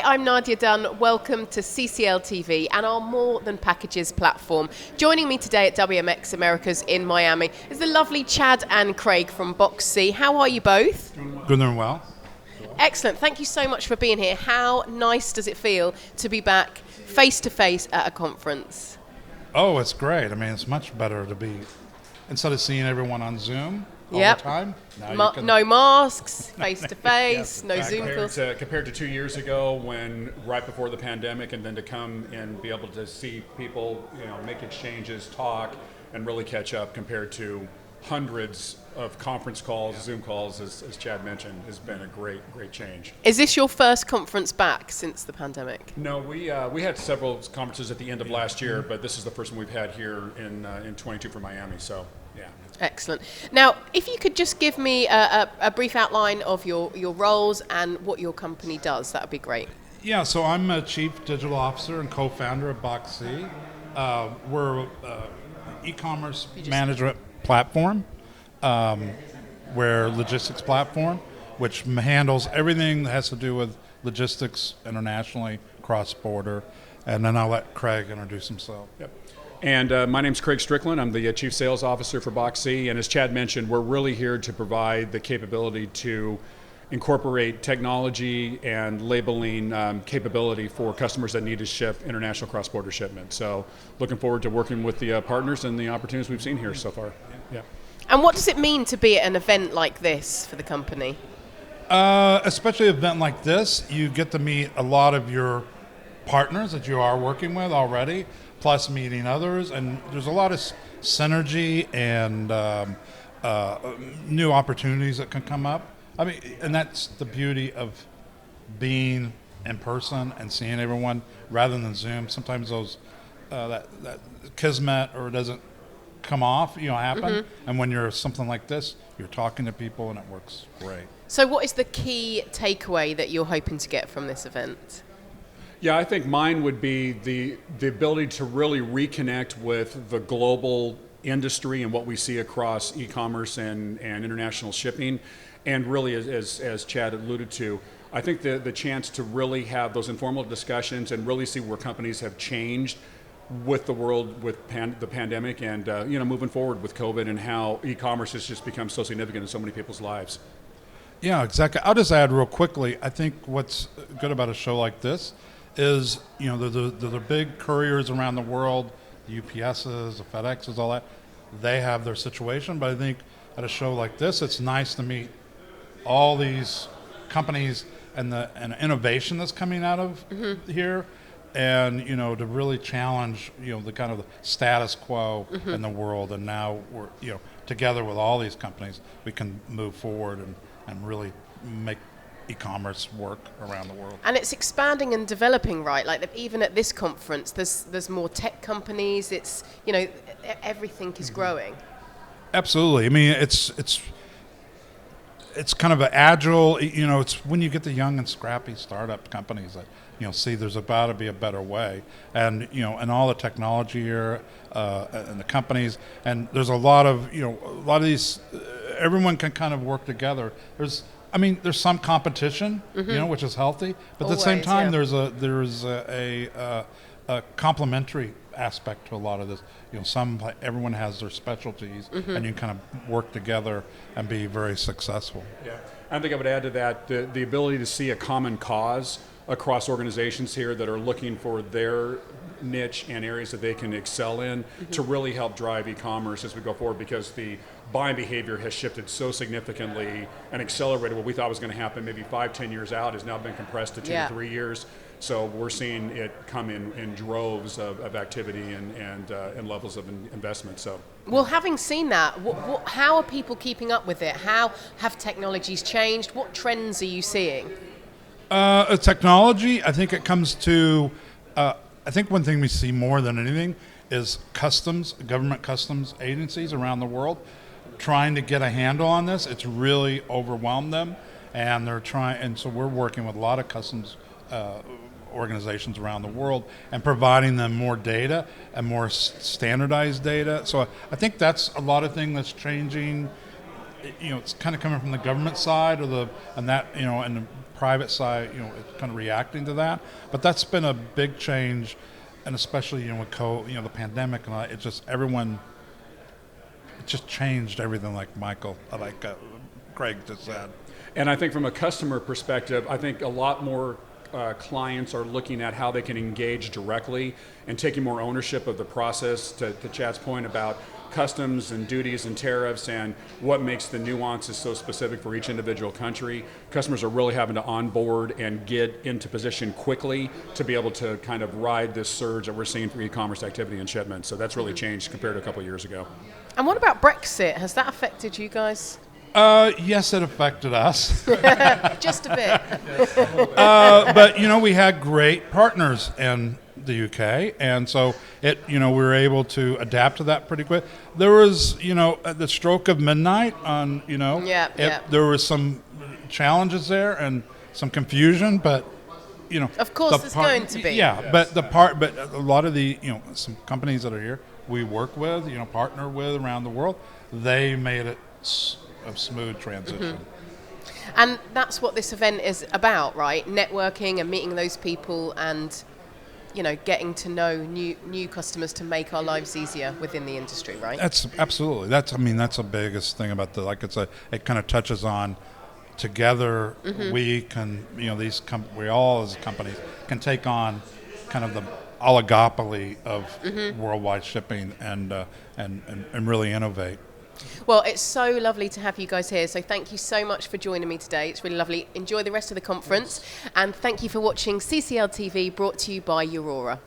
I'm Nadia Dunn. Welcome to CCL TV and our More Than Packages platform. Joining me today at WMX Americas in Miami is the lovely Chad and Craig from BoxC. How are you both? Good and well. Excellent. Thank you so much for being here. How nice does it feel to be back face-to-face at a conference? Oh, it's great. I mean, it's much better to be, instead of seeing everyone on Zoom all the time. Now No masks, face-to-face, Yes, no Zoom calls. Compared to 2 years ago, when right before the pandemic, and then to come and be able to see people, make exchanges, talk, and really catch up, compared to hundreds of conference calls, Zoom calls, as Chad mentioned, has been a great change. Is this your first conference back since the pandemic? No, we had several conferences at the end of last year, but this is the first one we've had here in 22 for Miami. So, yeah. Excellent. Now, if you could just give me a brief outline of your roles and what your company does, that would be great. Yeah, so I'm a Chief Digital Officer and co-founder of BoxC. We're an e-commerce management platform, we're a logistics platform, which handles everything that has to do with logistics internationally, cross-border, and then I'll let Craig introduce himself. Yep. And my name's Craig Strickland. I'm the Chief Sales Officer for BoxC, and as Chad mentioned, we're really here to provide the capability to incorporate technology and labeling capability for customers that need to ship international cross-border shipments. So looking forward to working with the partners and the opportunities we've seen here so far. Yeah. And what does it mean to be at an event like this for the company? Especially an event like this, you get to meet a lot of your partners that you are working with already, plus meeting others, and there's a lot of synergy and new opportunities that can come up. I mean, and that's the beauty of being in person and seeing everyone rather than Zoom. Sometimes those that kismet or doesn't come off, happen. Mm-hmm. And when you're something like this, you're talking to people and it works great. So what is the key takeaway that you're hoping to get from this event? Yeah, I think mine would be the ability to really reconnect with the global industry and what we see across e-commerce and international shipping. And really, as Chad alluded to, I think the chance to really have those informal discussions and really see where companies have changed with the world, with the pandemic, and moving forward with COVID, and how e-commerce has just become so significant in so many people's lives. Yeah, exactly. I'll just add real quickly, I think what's good about a show like this is, the big couriers around the world, the UPSs, the FedExes, all that, they have their situation, but I think at a show like this, it's nice to meet all these companies and the innovation that's coming out of here, and to really challenge the kind of the status quo in the world. And now we're together with all these companies, we can move forward and really make e-commerce work around the world. And it's expanding and developing, right? Like even at this conference, there's more tech companies. It's everything is growing. Absolutely. I mean, it's kind of an agile. It's when you get the young and scrappy startup companies that see there's about to be a better way, and and all the technology here and the companies, and there's a lot of these. Everyone can kind of work together. There's some competition, which is healthy, but at the same time, there's a complementary aspect to a lot of this. Everyone has their specialties, and you kind of work together and be very successful. Yeah, I think I would add to that the ability to see a common cause across organizations here that are looking for their niche and areas that they can excel in to really help drive e-commerce as we go forward, because the buying behavior has shifted so significantly and accelerated. What we thought was going to happen maybe 5-10 years out has now been compressed to 2 to 3 years. So we're seeing it come in droves of activity and levels of investment. So, well, having seen that, how are people keeping up with it? How have technologies changed? What trends are you seeing? Technology, I think it comes to, I think one thing we see more than anything is government customs agencies around the world trying to get a handle on this. It's really overwhelmed them, and so we're working with a lot of customs organizations around the world and providing them more data and more standardized data. So I think that's a lot of thing that's changing. It's kind of coming from the government side and the private side, it's kind of reacting to that. But that's been a big change, and especially with the pandemic and all that, it just changed everything, like Craig just said. And I think from a customer perspective, I think a lot more clients are looking at how they can engage directly and taking more ownership of the process, to Chad's point about customs and duties and tariffs and what makes the nuances so specific for each individual country. Customers are really having to onboard and get into position quickly to be able to kind of ride this surge that we're seeing for e-commerce activity and shipments. So that's really changed compared to a couple of years ago. And what about Brexit? Has that affected you guys? Yes, it affected us. Just a bit. But we had great partners in the UK, and so we were able to adapt to that pretty quick. There was, at the stroke of midnight on, there was some challenges there and some confusion, but of course, there's going to be. Yeah, yes. But a lot of the some companies that are here we work with, partner with around the world, they made it a smooth transition. And that's what this event is about, right? Networking and meeting those people and getting to know new customers to make our lives easier within the industry, right? That's absolutely. That's the biggest thing about it kind of touches on together. We can, we all as companies can take on kind of the oligopoly of worldwide shipping and really innovate. Well, it's so lovely to have you guys here. So thank you so much for joining me today. It's really lovely. Enjoy the rest of the conference. And thank you for watching CCL TV, brought to you by Aurora.